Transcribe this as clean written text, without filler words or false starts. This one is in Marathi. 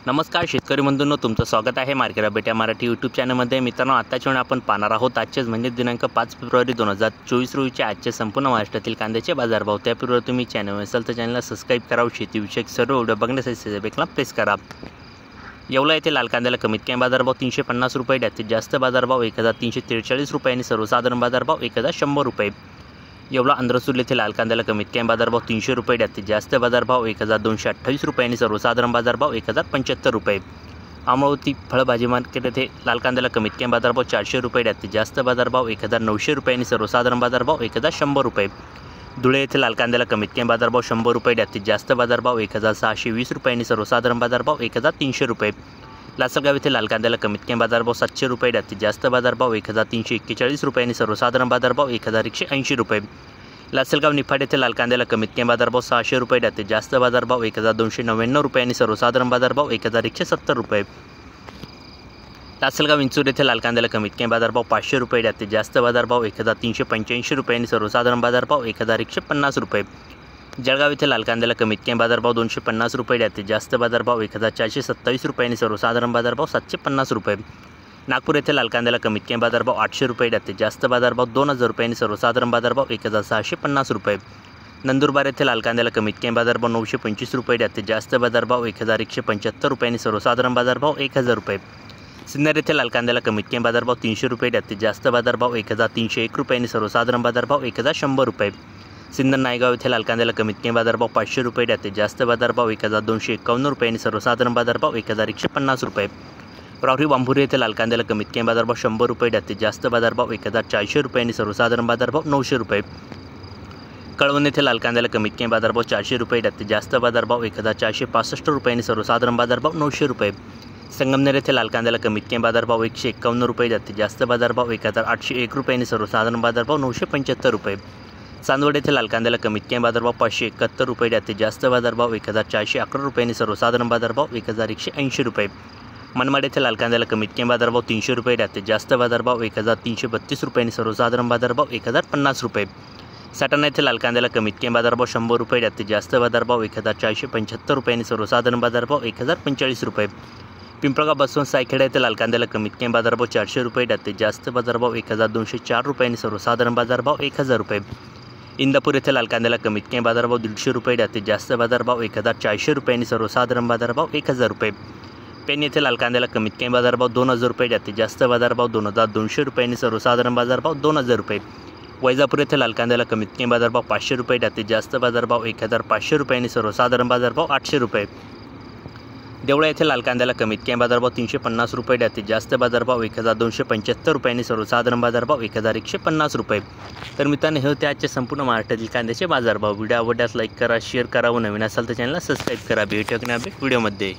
नमस्कार शेतकरी बंधूंनो, तुमचं स्वागत आहे मार्केट अपडेट या मराठी यूट्यूब चॅनलमध्ये। मित्रांनो, आताच्या वेळी आपण पाहणार आहोत आजचेच म्हणजे दिनांक 5 फेब्रुवारी 2024 रोजीचे आजचे संपूर्ण महाराष्ट्रातील कांद्याचे बाजारभाव। त्यापूर्वी तुम्ही चॅनल असाल तर चॅनलला सबस्क्राईब करा, शेतीविषयक सर्व व्हिडिओ बघण्यासाठी बेलला प्रेस करा। येवला येथे लाल कांद्याला कमीत कमी बाजारभाव 350 रुपये, जास्तीत जास्त बाजारभाव 1343 रुपये आणि सर्वसाधारण बाजारभाव 1100 रुपये। येवला अंधरसूल येथे लाल कांद्याला कमीत कमी बाजारभाव 300 रुपये, जास्तीत जास्त बाजारभाव 1228 रुपये आणि सर्वसाधारण बाजारभाव 1075 रुपये। अमरावती फळभाजी मार्केट येथे लाल कांद्याला कमीत कमी बाजारभाव 400 रुपये, जास्तीत जास्त बाजारभाव 1900 रुपये आणि सर्वसाधारण बाजारभाव 1100 रुपये। धुळे येथे लाल कांद्याला कमीत कमी बाजारभाव 100 रुपये, जास्तीत जास्त बाजारभाव 1620 रुपये आणि सर्वसाधारण बाजारभाव 1300 रुपये। लासलगाव येथे लाल कांद्याला कमीत कमी बाजारभाव 700 रुपये, जास्तीत जास्त बाजारभाव 1341 रुपये आणि सर्वसाधारण बाजारभाव 1180 रुपये। लासलगाव निफाड येथे लाल कांद्याला कमीत कमी बाजारभाव 600 रुपये, जास्तीत जास्त बाजारभाव 1299 रुपये आणि सर्वसाधारण बाजारभाव 1170 रुपये। लासलगाव विंचूर येथे लाल कांद्याला कमीत कमी बाजारभाव 500 रुपये, जास्तीत जास्त बाजारभाव 1385 रुपये आणि सर्वसाधारण बाजारभाव 1150 रुपये। जळगाव येथे लाल कांद्याला कमीत कमी बाजारभाव 250 रुपये, जास्तीत जास्त बाजारभाव 1427 रुपये आणि सर्वसाधारण बाजारभाव 750 रुपये। नागपूर येथे लाल कांद्याला कमीत कमी बाजारभाव 800 रुपये, जास्तीत जास्त बाजारभाव 2000 रुपये आणि सर्वसाधारण बाजारभाव 1650 रुपये। नंदुरबार येथे लाल कांद्याला कमीत कमी बाजारभाव 925 रुपये, जास्तीत जास्त बाजारभाव 1175 रुपये आणि सर्वसाधारण बाजारभाव 1000 रुपये। सिन्नर येथे लाल कांद्याला कमीत कमी बाजारभाव 300 रुपये, जास्तीत जास्त बाजारभाव 1301 रुपये आणि सर्वसाधारण बाजारभाव 1100 रुपये। सिन्नर नायगाव येथे लाल कांद्याला कमीत कमी बाजारभाव 500 रुपये, जास्तीत जास्त बाजारभाव 1251 रुपये आणि सर्वसाधारण बाजारभाव 1150 रुपये। राहुरी बांभुरी येथे लाल कांद्याला कमीत कमी बाजारभाव 100 रुपये, जास्तीत जास्त बाजारभाव 1400 रुपये आणि सर्वसाधारण बाजारभाव 900 रुपये। कळवण येथे लाल कांद्याला कमीत कमी बाजारभाव 400 रुपये, जास्तीत जास्त बाजारभाव 1465 रुपये आणि सर्वसाधारण बाजारभाव 900 रुपये। संगमनेर येथे लाल कांद्याला कमीत कमी बाजारभाव 151 रुपये, जास्तीत जास्त बाजारभाव 1801 रुपये आणि सर्वसाधारण बाजारभाव 975 रुपये। चांदवड येथे लाल कांद्याला कमीत कमी बाजारभाव 571 रुपये, जास्तीत जास्त बाजारभाव 1411 रुपये आणि सर्वसाधारण बाजारभाव 1180 रुपये। मनमाड येथे लाल कांद्याला कमीत कमी बाजारभाव 300 रुपये, जास्तीत जास्त बाजारभाव 1332 रुपये आणि सर्वसाधारण बाजारभाव 1050 रुपये। सटाणा येथे लाल कांद्याला कमीत कमी बाजारभाव 100 रुपये, जास्तीत जास्त बाजारभाव 1475 रुपये आणि सर्वसाधारण बाजारभाव 1045 रुपये। पिंपळगाव बसवंत सायखेडा येथे लाल कांद्याला कमीत कमी बाजारभाव 400 रुपये, जास्तीत जास्त बाजारभाव 1204 रुपये आणि सर्वसाधारण बाजारभाव 1000 रुपये। इंदापूर येथे लाल कांद्याला कमीत कमी बाजारभाव 150 रुपये, जास्तीत जास्त बाजारभाव 1400 रुपये आणि सर्वसाधारण बाजारभाव 1000 रुपये। पेन येथे लाल कांद्याला कमीत कमी बाजारभाव 2000 रुपये, जास्तीत जास्त बाजारभाव 2200 रुपये आणि सर्वसाधारण बाजारभाव 2000 रुपये। वैजापूर येथे लाल कांद्याला कमीत कमी बाजारभाव 500 रुपये, जास्तीत जास्त बाजारभाव 1500 रुपये आणि सर्वसाधारण बाजारभाव 800 रुपये। देवळा येथे लाल कांद्याला कमीत कमी बाजारभाव 350 रुपये, जास्तीत जास्त बाजारभाव 1275 रुपये आणि सर्वसाधारण बाजारभाव 1150 रुपये। तर मित्रांनो, हे होते आजचे संपूर्ण महाराष्ट्रातील कांद्याचे बाजारभाव। व्हिडिओ आवडल्यास लाईक करा, शेअर करा व नवीन असाल तर चॅनलला सबस्क्राईब करा। भेटूया व्हिडिओमध्ये।